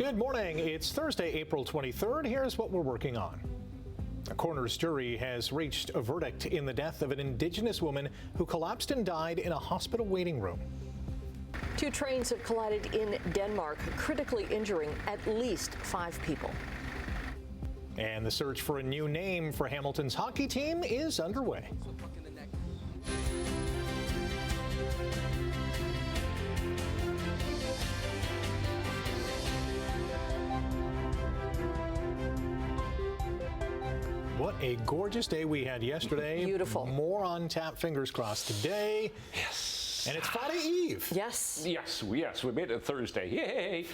Good morning. It's Thursday, April 23rd. Here's what we're working on. A coroner's jury has reached a verdict in the death of an Indigenous woman who collapsed and died in a hospital waiting room. Two trains have collided in Denmark, critically injuring at least 5 people. And the search for a new name for Hamilton's hockey team is underway. What a gorgeous day we had yesterday. Beautiful. More on tap, fingers crossed today. Yes. And it's Friday Eve. Yes. Yes, we made it Thursday. Yay!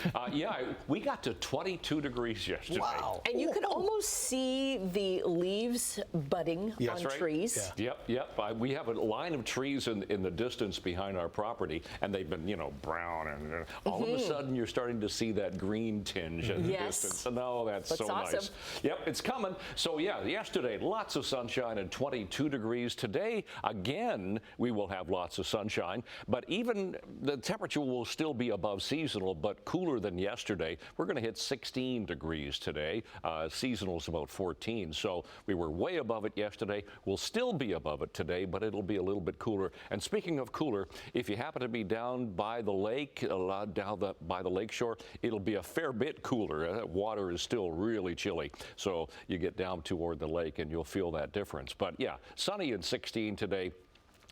We got to 22 degrees yesterday. Wow. And you could almost see the leaves budding on trees. Yeah. Yep. We have a line of trees in the distance behind our property, and they've been, brown, and all of a sudden you're starting to see that green tinge in the distance. And that's so awesome. Nice. Yep, it's coming. So yesterday lots of sunshine and 22 degrees. Today, again, we will have lots of sunshine. But even the temperature will still be above seasonal, but cooler than yesterday. We're going to hit 16 degrees today. Seasonal is about 14, so we were way above it yesterday. We'll still be above it today, but it'll be a little bit cooler. And speaking of cooler, if you happen to be down by the lake, by the lake shore, it'll be a fair bit cooler. Water is still really chilly, so you get down toward the lake and you'll feel that difference. But sunny and 16 today.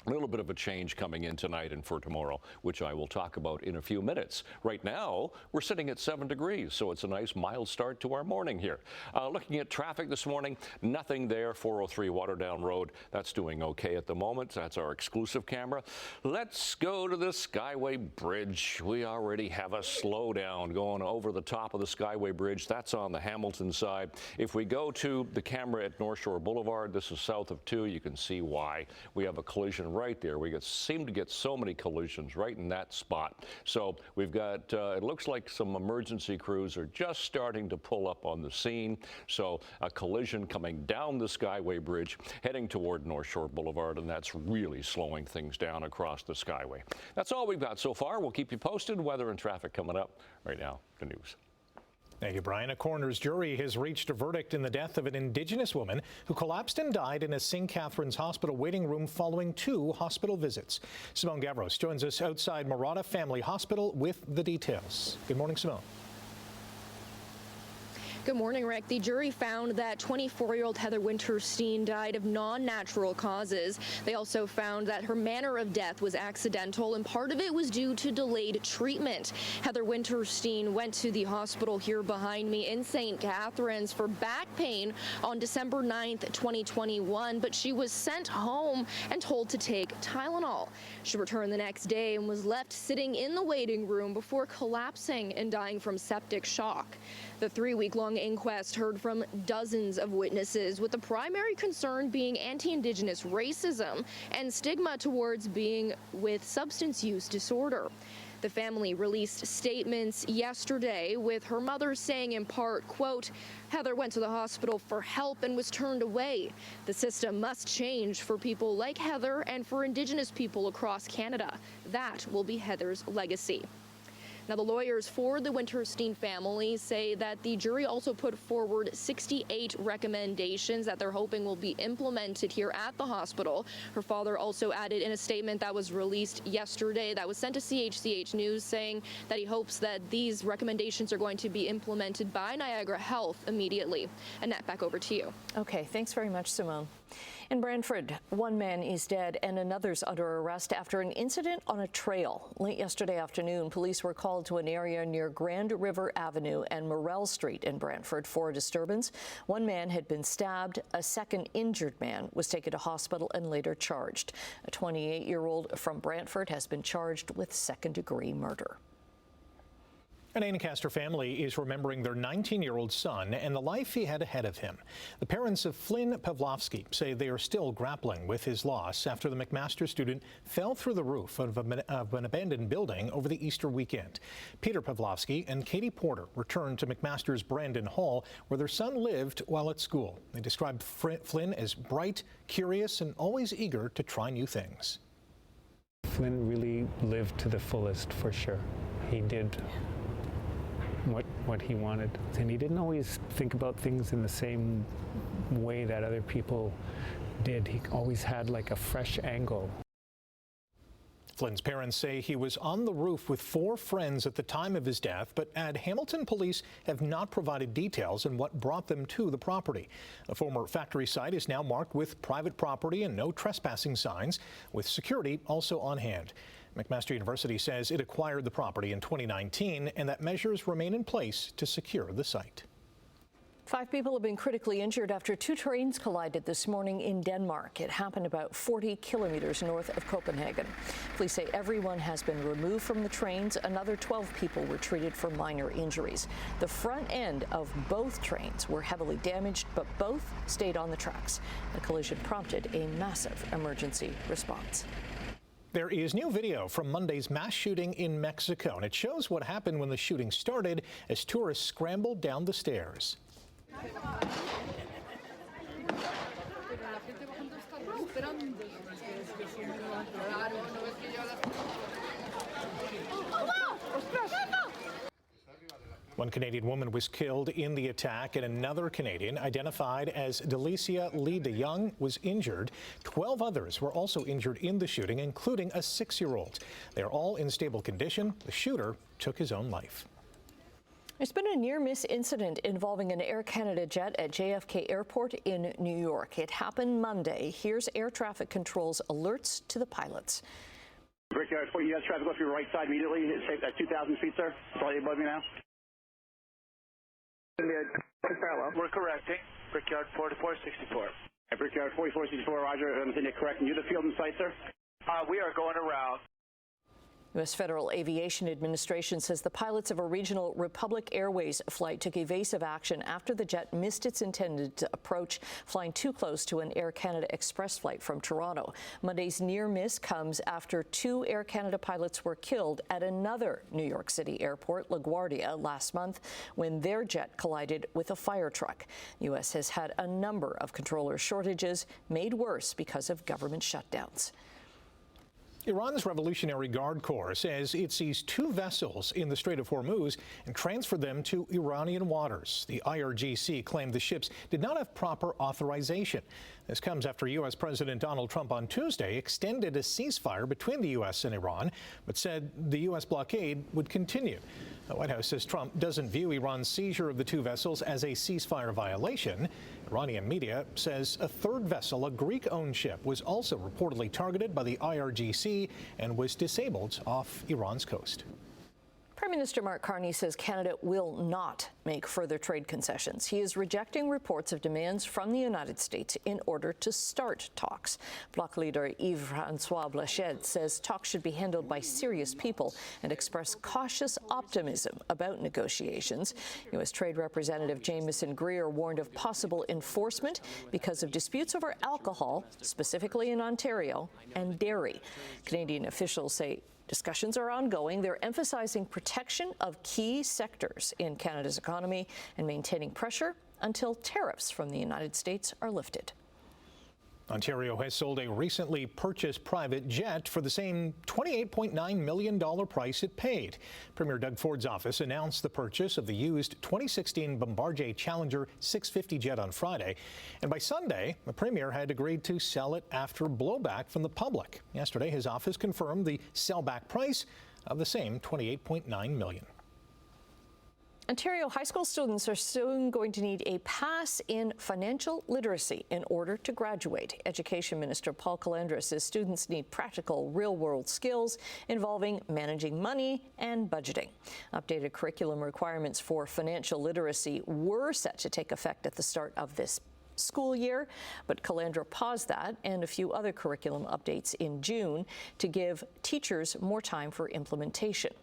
A little bit of a change coming in tonight and for tomorrow, which I will talk about in a few minutes. Right now, we're sitting at 7 degrees, so it's a nice mild start to our morning here. Looking at traffic this morning, nothing there. 403 Waterdown Road, that's doing okay at the moment. That's our exclusive camera. Let's go to the Skyway Bridge. We already have a slowdown going over the top of the Skyway Bridge. That's on the Hamilton side. If we go to the camera at North Shore Boulevard, this is south of 2, you can see why. We have a collision right there. We seem to get so many collisions right in that spot. So we've got, it looks like some emergency crews are just starting to pull up on the scene. So a collision coming down the Skyway Bridge, heading toward North Shore Boulevard, and that's really slowing things down across the Skyway. That's all we've got so far. We'll keep you posted. Weather and traffic coming up. Right now, the news. Thank you, Brian. A coroner's jury has reached a verdict in the death of an Indigenous woman who collapsed and died in a St. Catharines Hospital waiting room following 2 hospital visits. Simone Gavros joins us outside Marotta Family Hospital with the details. Good morning, Simone. Good morning, Rick. The jury found that 24-year-old Heather Winterstein died of non-natural causes. They also found that her manner of death was accidental, and part of it was due to delayed treatment. Heather Winterstein went to the hospital here behind me in St. Catharines for back pain on December 9th, 2021, but she was sent home and told to take Tylenol. She returned the next day and was left sitting in the waiting room before collapsing and dying from septic shock. The 3-week-long inquest heard from dozens of witnesses, with the primary concern being anti-Indigenous racism and stigma towards being with substance use disorder. The family released statements yesterday, with her mother saying in part, quote, Heather went to the hospital for help and was turned away. The system must change for people like Heather and for Indigenous people across Canada. That will be Heather's legacy. Now, the lawyers for the Winterstein family say that the jury also put forward 68 recommendations that they're hoping will be implemented here at the hospital. Her father also added in a statement that was released yesterday that was sent to CHCH News, saying that he hopes that these recommendations are going to be implemented by Niagara Health immediately. Annette, back over to you. Okay, thanks very much, Simone. In Brantford, 1 man is dead and another's under arrest after an incident on a trail. Late yesterday afternoon, police were called to an area near Grand River Avenue and Morrell Street in Brantford for a disturbance. 1 man had been stabbed. A second injured man was taken to hospital and later charged. A 28-year-old from Brantford has been charged with second-degree murder. An Ancaster family is remembering their 19-year-old son and the life he had ahead of him. The parents of Flynn Pavlovsky say they are still grappling with his loss after the McMaster student fell through the roof of an abandoned building over the Easter weekend. Peter Pavlovsky and Katie Porter returned to McMaster's Brandon Hall, where their son lived while at school. They described Flynn as bright, curious, and always eager to try new things. Flynn really lived to the fullest, for sure. He did what he wanted. And he didn't always think about things in the same way that other people did. He always had like a fresh angle. Flynn's parents say he was on the roof with 4 friends at the time of his death, but add Hamilton police have not provided details on what brought them to the property. The former factory site is now marked with private property and no trespassing signs, with security also on hand. McMaster University says it acquired the property in 2019 and that measures remain in place to secure the site. 5 people have been critically injured after 2 trains collided this morning in Denmark. It happened about 40 kilometers north of Copenhagen. Police say everyone has been removed from the trains. Another 12 people were treated for minor injuries. The front end of both trains were heavily damaged, but both stayed on the tracks. The collision prompted a massive emergency response. There is new video from Monday's mass shooting in Mexico, and it shows what happened when the shooting started as tourists scrambled down the stairs. One Canadian woman was killed in the attack, and another Canadian, identified as Delicia Lee de Young, was injured. 12 others were also injured in the shooting, including a 6-year-old. They are all in stable condition. The shooter took his own life. There's been a near-miss incident involving an Air Canada jet at JFK Airport in New York. It happened Monday. Here's air traffic control's alerts to the pilots. Brickyard 4, you have traffic off your right side immediately. It's safe at 2,000 feet, sir. Slightly above you now. We're correcting. Brickyard 4464. Brickyard 4464, roger. I'm saying you're correcting. You're the field in sight, sir? We are going around. U.S. Federal Aviation Administration says the pilots of a regional Republic Airways flight took evasive action after the jet missed its intended approach, flying too close to an Air Canada Express flight from Toronto. Monday's near miss comes after 2 Air Canada pilots were killed at another New York City airport, LaGuardia, last month when their jet collided with a fire truck. The U.S. has had a number of controller shortages, made worse because of government shutdowns. Iran's Revolutionary Guard Corps says it seized 2 vessels in the Strait of Hormuz and transferred them to Iranian waters. The IRGC claimed the ships did not have proper authorization. This comes after U.S. President Donald Trump on Tuesday extended a ceasefire between the U.S. and Iran, but said the U.S. blockade would continue. The White House says Trump doesn't view Iran's seizure of the 2 vessels as a ceasefire violation. Iranian media says a 3rd vessel, a Greek-owned ship, was also reportedly targeted by the IRGC and was disabled off Iran's coast. Prime Minister Mark Carney says Canada will not make further trade concessions. He is rejecting reports of demands from the United States in order to start talks. Bloc leader Yves-François Blanchet says talks should be handled by serious people and expressed cautious optimism about negotiations. U.S. Trade Representative Jamieson Greer warned of possible enforcement because of disputes over alcohol, specifically in Ontario, and dairy. Canadian officials say discussions are ongoing. They're emphasizing protection of key sectors in Canada's economy and maintaining pressure until tariffs from the United States are lifted. Ontario has sold a recently purchased private jet for the same $28.9 million price it paid. Premier Doug Ford's office announced the purchase of the used 2016 Bombardier Challenger 650 jet on Friday. And by Sunday, the Premier had agreed to sell it after blowback from the public. Yesterday, his office confirmed the sellback price of the same $28.9 million. Ontario high school students are soon going to need a pass in financial literacy in order to graduate. Education Minister Paul Calandra says students need practical, real-world skills involving managing money and budgeting. Updated curriculum requirements for financial literacy were set to take effect at the start of this school year, but Calandra paused that and a few other curriculum updates in June to give teachers more time for implementation.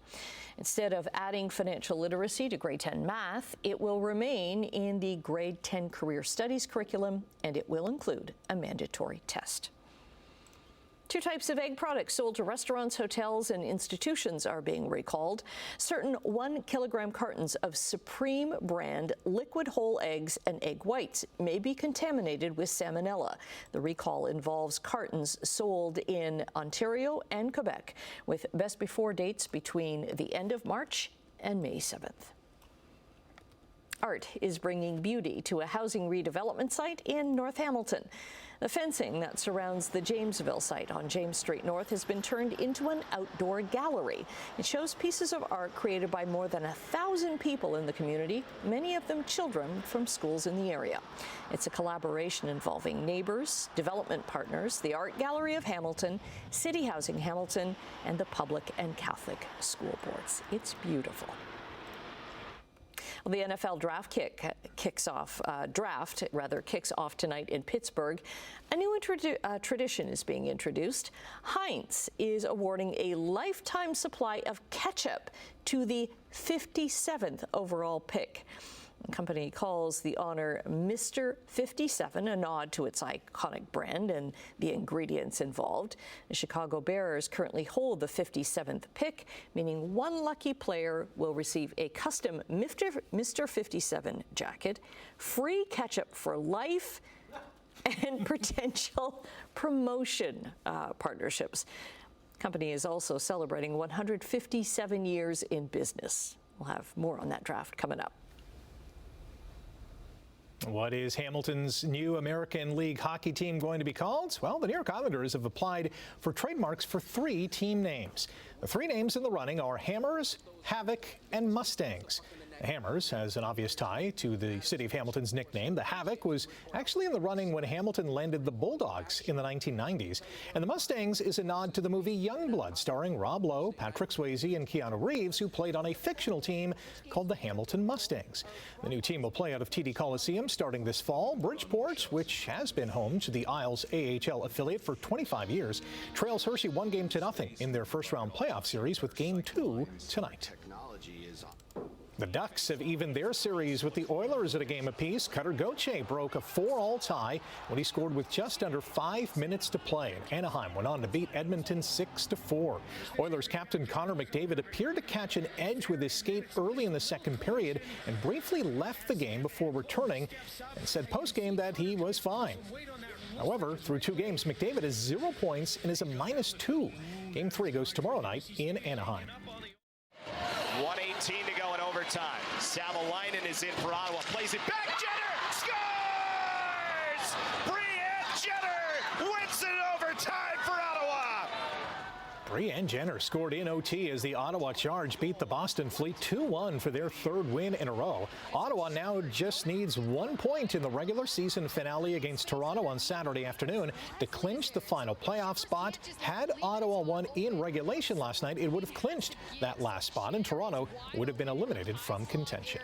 Instead of adding financial literacy to grade 10 math, it will remain in the grade 10 career studies curriculum, and it will include a mandatory test. 2 types of egg products sold to restaurants, hotels, and institutions are being recalled. Certain 1 kilogram cartons of Supreme brand liquid whole eggs and egg whites may be contaminated with salmonella. The recall involves cartons sold in Ontario and Quebec, with best before dates between the end of March and May 7th. Art is bringing beauty to a housing redevelopment site in North Hamilton. The fencing that surrounds the Jamesville site on James Street North has been turned into an outdoor gallery. It shows pieces of art created by more than 1,000 people in the community, many of them children from schools in the area. It's a collaboration involving neighbors, development partners, the Art Gallery of Hamilton, City Housing Hamilton, and the public and Catholic school boards. It's beautiful. Well, the NFL draft kicks off tonight in Pittsburgh. A new tradition is being introduced. Heinz is awarding a lifetime supply of ketchup to the 57th overall pick. The company calls the honor Mr. 57, a nod to its iconic brand and the ingredients involved. The Chicago Bears currently hold the 57th pick, meaning one lucky player will receive a custom Mr. 57 jacket, free ketchup for life, and potential promotion partnerships. The company is also celebrating 157 years in business. We'll have more on that draft coming up. What is Hamilton's new American League hockey team going to be called? Well, the New York Islanders have applied for trademarks for 3 team names. The 3 names in the running are Hammers, Havoc, and Mustangs. The Hammers has an obvious tie to the city of Hamilton's nickname. The Havoc was actually in the running when Hamilton landed the Bulldogs in the 1990s. And the Mustangs is a nod to the movie Youngblood, starring Rob Lowe, Patrick Swayze, and Keanu Reeves, who played on a fictional team called the Hamilton Mustangs. The new team will play out of TD Coliseum starting this fall. Bridgeport, which has been home to the Isles AHL affiliate for 25 years, trails Hershey 1-0 in their first-round playoff series with Game 2 tonight. The Ducks have evened their series with the Oilers at a game apiece. Cutter Gauthier broke a 4-all tie when he scored with just under 5 minutes to play. And Anaheim went on to beat Edmonton 6-4. Oilers captain Connor McDavid appeared to catch an edge with his skate early in the second period and briefly left the game before returning and said post-game that he was fine. However, through 2 games, McDavid has 0 points and is a -2. Game 3 goes tomorrow night in Anaheim. 1:18 to go in overtime. Savalainen is in for Ottawa. Plays it back. Jenner scores! Brianne Jenner wins it in overtime for Ottawa. Brianne Jenner scored in OT as the Ottawa Charge beat the Boston Fleet 2-1 for their 3rd win in a row. Ottawa now just needs 1 point in the regular season finale against Toronto on Saturday afternoon to clinch the final playoff spot. Had Ottawa won in regulation last night, it would have clinched that last spot, and Toronto would have been eliminated from contention.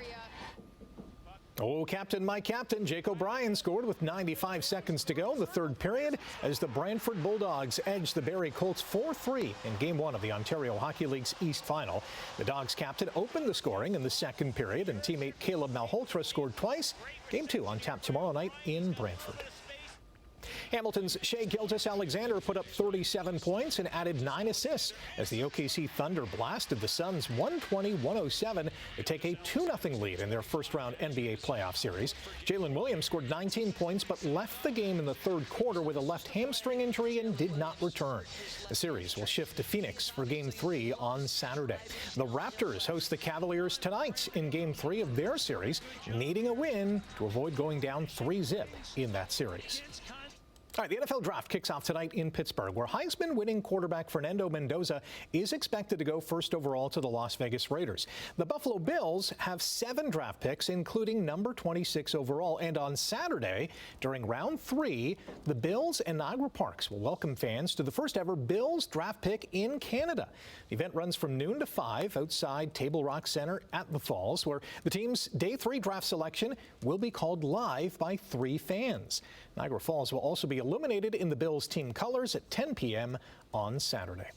Oh, my captain, Jake O'Brien scored with 95 seconds to go in the 3rd period as the Brantford Bulldogs edged the Barrie Colts 4-3 in Game 1 of the Ontario Hockey League's East Final. The Dogs captain opened the scoring in the 2nd period, and teammate Caleb Malhotra scored twice. Game 2 on tap tomorrow night in Brantford. Hamilton's Shea Gilgeous-Alexander put up 37 points and added 9 assists as the OKC Thunder blasted the Suns 120-107 to take a 2-0 lead in their first-round NBA playoff series. Jalen Williams scored 19 points but left the game in the 3rd quarter with a left hamstring injury and did not return. The series will shift to Phoenix for Game 3 on Saturday. The Raptors host the Cavaliers tonight in Game 3 of their series, needing a win to avoid going down 3-0 in that series. All right, the NFL draft kicks off tonight in Pittsburgh, where Heisman-winning quarterback Fernando Mendoza is expected to go first overall to the Las Vegas Raiders. The Buffalo Bills have 7 draft picks, including number 26 overall. And on Saturday, during round 3, the Bills and Niagara Parks will welcome fans to the first ever Bills draft pick in Canada. The event runs from noon to 5 outside Table Rock Center at the Falls, where the team's Day 3 draft selection will be called live by 3 fans. Niagara Falls will also be illuminated in the Bills team colors at 10 p.m. on Saturday.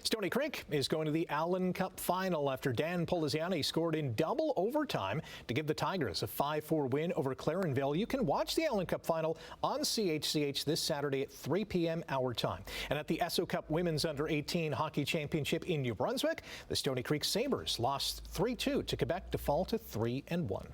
Stony Creek is going to the Allen Cup final after Dan Poliziani scored in double overtime to give the Tigers a 5-4 win over Clarenville. You can watch the Allen Cup final on CHCH this Saturday at 3 p.m. our time. And at the Esso Cup Women's Under-18 Hockey Championship in New Brunswick, the Stony Creek Sabres lost 3-2 to Quebec to fall to 3-1.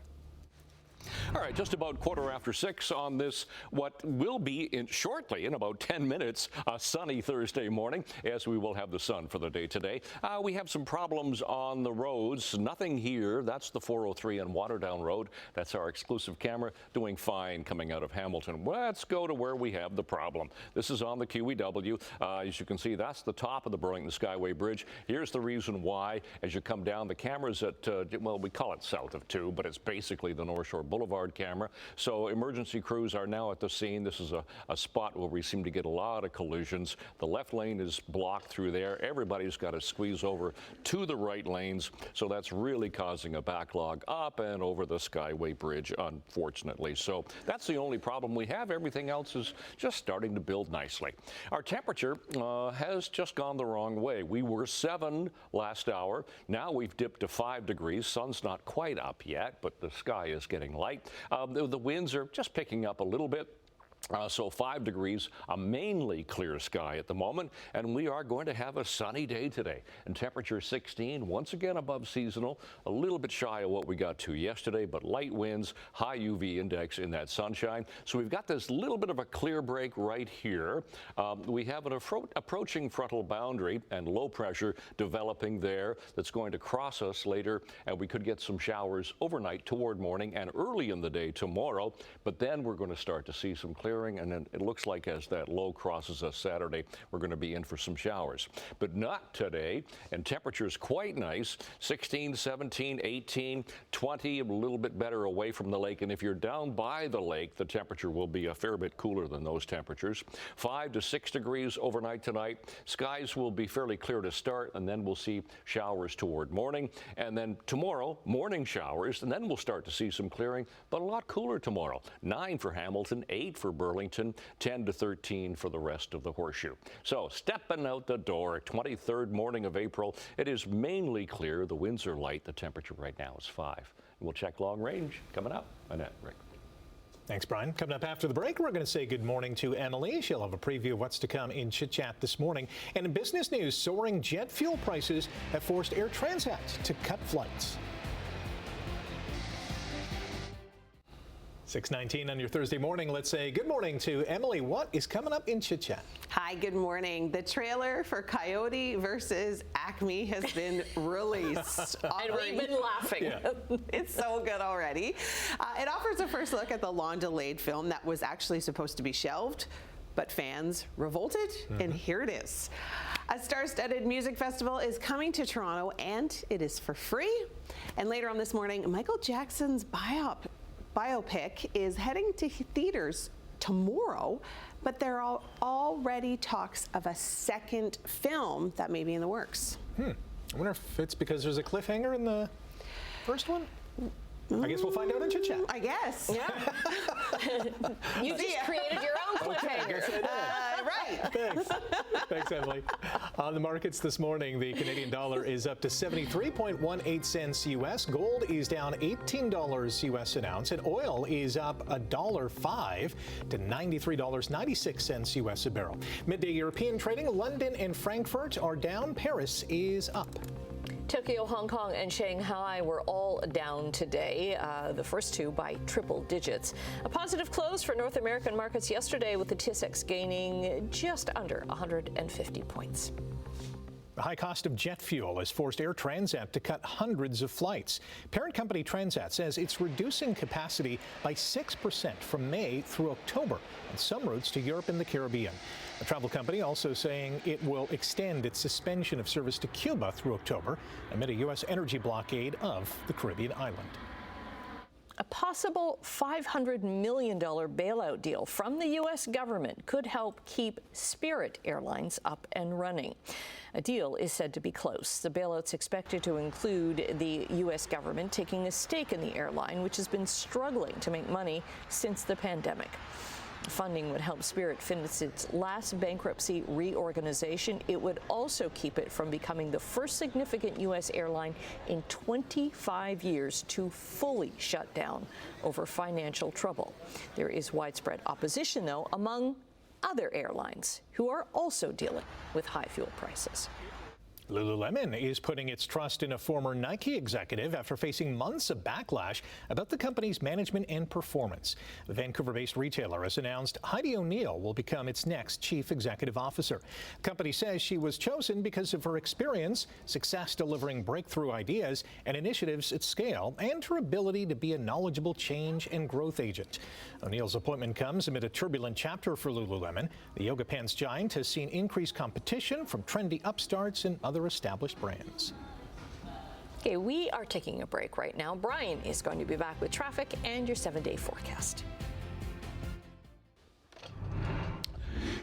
All right, just about 6:15 on this, what will be shortly, in about 10 minutes, a sunny Thursday morning, as we will have the sun for the day today. We have some problems on the roads. Nothing here. That's the 403 on Waterdown Road. That's our exclusive camera, doing fine coming out of Hamilton. Let's go to where we have the problem. This is on the QEW. As you can see, that's the top of the Burlington Skyway Bridge. Here's the reason why. As you come down, the camera's at, well, we call it south of 2, but it's basically the North Shore Boulevard camera. So emergency crews are now at the scene. This is a spot where we seem to get a lot of collisions. The left lane is blocked through there. Everybody's got to squeeze over to the right lanes. So that's really causing a backlog up and over the Skyway Bridge, unfortunately. So that's the only problem we have. Everything else is just starting to build nicely. Our temperature has just gone the wrong way. We were 7 last hour. Now we've dipped to 5 degrees. Sun's not quite up yet, but the sky is getting light. The winds are just picking up a little bit. So 5 degrees, a mainly clear sky at the moment, and we are going to have a sunny day today. And temperature 16, once again above seasonal, a little bit shy of what we got to yesterday, but light winds, high UV index in that sunshine. So we've got this little bit of a clear break right here. We have an approaching frontal boundary and low pressure developing there that's going to cross us later, and we could get some showers overnight toward morning and early in the day tomorrow, but then we're going to start to see some clear. And then it looks like as that low crosses us Saturday, we're going to be in for some showers. But not today, and temperatures quite nice, 16, 17, 18, 20, a little bit better away from the lake. And if you're down by the lake, the temperature will be a fair bit cooler than those temperatures. 5 to 6 degrees overnight tonight. Skies will be fairly clear to start, and then we'll see showers toward morning. And then tomorrow, morning showers, and then we'll start to see some clearing, but a lot cooler tomorrow. 9 for Hamilton, 8 for Burlington, 10 to 13 for the rest of the Horseshoe. So stepping out the door, 23rd morning of April, it is mainly clear. The winds are light. The temperature right now is 5. We'll check long range coming up. Annette, Rick. Thanks, Brian. Coming up after the break, we're going to say good morning to Emily. She'll have a preview of what's to come in Chit Chat this morning. And in business news, soaring jet fuel prices have forced Air Transat to cut flights. 6:19 on your Thursday morning. Let's say good morning to Emily. What is coming up in Chit Chat? Hi, good morning. The trailer for Coyote versus Acme has been released. And we've been laughing. Yeah. It's so good already. It offers a first look at the long-delayed film that was actually supposed to be shelved, but fans revolted, and here it is. A star-studded music festival is coming to Toronto, and it is for free. And later on this morning, Michael Jackson's biopic is heading to theaters tomorrow, but there are already talks of a second film that may be in the works. I wonder if it's because there's a cliffhanger in the first one? I guess we'll find out in Chit Chat. I guess. Yeah. You just created your own cliffhanger. Right. Thanks. Thanks, Emily. On the markets this morning, the Canadian dollar is up to 73.18 cents U.S. Gold is down $18 U.S. an ounce, and oil is up $1.05 to $93.96 U.S. a barrel. Midday European trading, London and Frankfurt are down. Paris is up. Tokyo, Hong Kong, and Shanghai were all down today, the first two by triple digits. A positive close for North American markets yesterday, with the TSX gaining just under 150 points. The high cost of jet fuel has forced Air Transat to cut hundreds of flights. Parent company Transat says it's reducing capacity by 6% from May through October on some routes to Europe and the Caribbean. The travel company also saying it will extend its suspension of service to Cuba through October amid a U.S. energy blockade of the Caribbean island. A possible $500 million bailout deal from the U.S. government could help keep Spirit Airlines up and running. A deal is said to be close. The bailout's expected to include the U.S. government taking a stake in the airline, which has been struggling to make money since the pandemic. Funding would help Spirit finish its last bankruptcy reorganization. It would also keep it from becoming the first significant U.S. airline in 25 years to fully shut down over financial trouble. There is widespread opposition, though, among other airlines who are also dealing with high fuel prices. Lululemon is putting its trust in a former Nike executive after facing months of backlash about the company's management and performance. The Vancouver-based retailer has announced Heidi O'Neill will become its next chief executive officer. The company says she was chosen because of her experience, success delivering breakthrough ideas and initiatives at scale, and her ability to be a knowledgeable change and growth agent. O'Neill's appointment comes amid a turbulent chapter for Lululemon. The yoga pants giant has seen increased competition from trendy upstarts and other established brands. Okay, we are taking a break right now. Brian is going to be back with traffic and your 7-day forecast.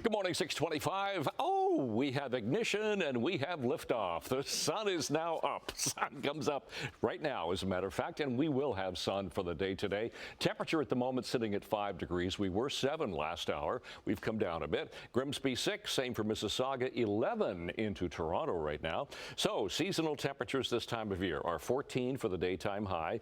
Good morning, 625. Oh, we have ignition and we have liftoff. The sun is now up. Sun comes up right now, as a matter of fact, and we will have sun for the day today. Temperature at the moment sitting at 5 degrees. We were 7 last hour. We've come down a bit. Grimsby 6, same for Mississauga, 11 into Toronto right now. So seasonal temperatures this time of year are 14 for the daytime high.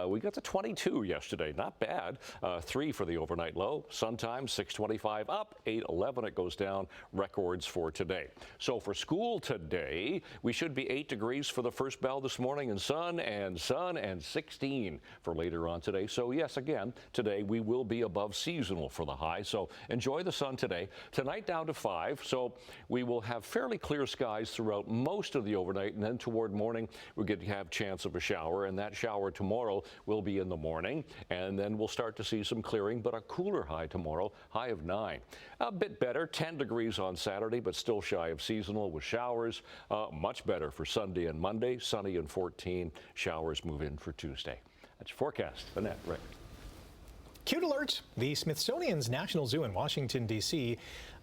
We got to 22 yesterday. Not bad. 3 for the overnight low. Sun time 625 up, 8:11 it goes down. Records for today. So for school today, we should be 8 degrees for the first bell this morning, and sun and 16 for later on today. So yes, again, today we will be above seasonal for the high. So enjoy the sun today. Tonight down to 5. So we will have fairly clear skies throughout most of the overnight, and then toward morning we get to have chance of a shower, and that shower tomorrow will be in the morning, and then we'll start to see some clearing, but a cooler high tomorrow, high of 9. A bit better, 10 degrees on Saturday, but still shy of seasonal with showers. Much better for Sunday and Monday, sunny and 14. Showers move in for Tuesday. That's your forecast. Annette, Rick. Cute alert! The Smithsonian's National Zoo in Washington, D.C.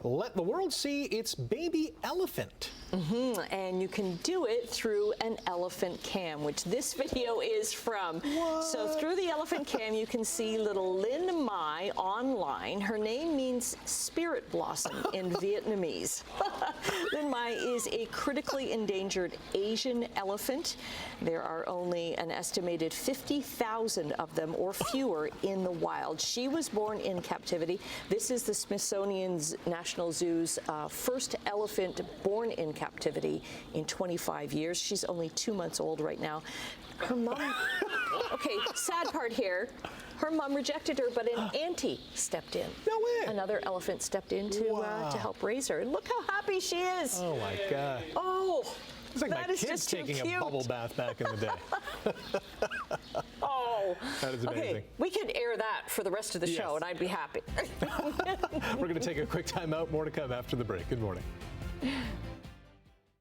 let the world see its baby elephant. And you can do it through an elephant cam, which this video is from. What? So through the elephant cam, you can see little Linh Mai online. Her name means spirit blossom in Vietnamese. Linh Mai is a critically endangered Asian elephant. There are only an estimated 50,000 of them or fewer in the wild. She was born in captivity. This is the Smithsonian's National Zoo's first elephant born in captivity in 25 years. She's only 2 months old right now. Her mom, okay, sad part here. Her mom rejected her, but an auntie stepped in. No way. Another elephant stepped in to help raise her. And look how happy she is. Oh my God. Oh, it's like that my is kids just too taking cute. a bubble bath back in the day. Oh, that is amazing. Okay, we could air that for the rest of the show, and I'd be happy. We're going to take a quick time out. More to come after the break. Good morning.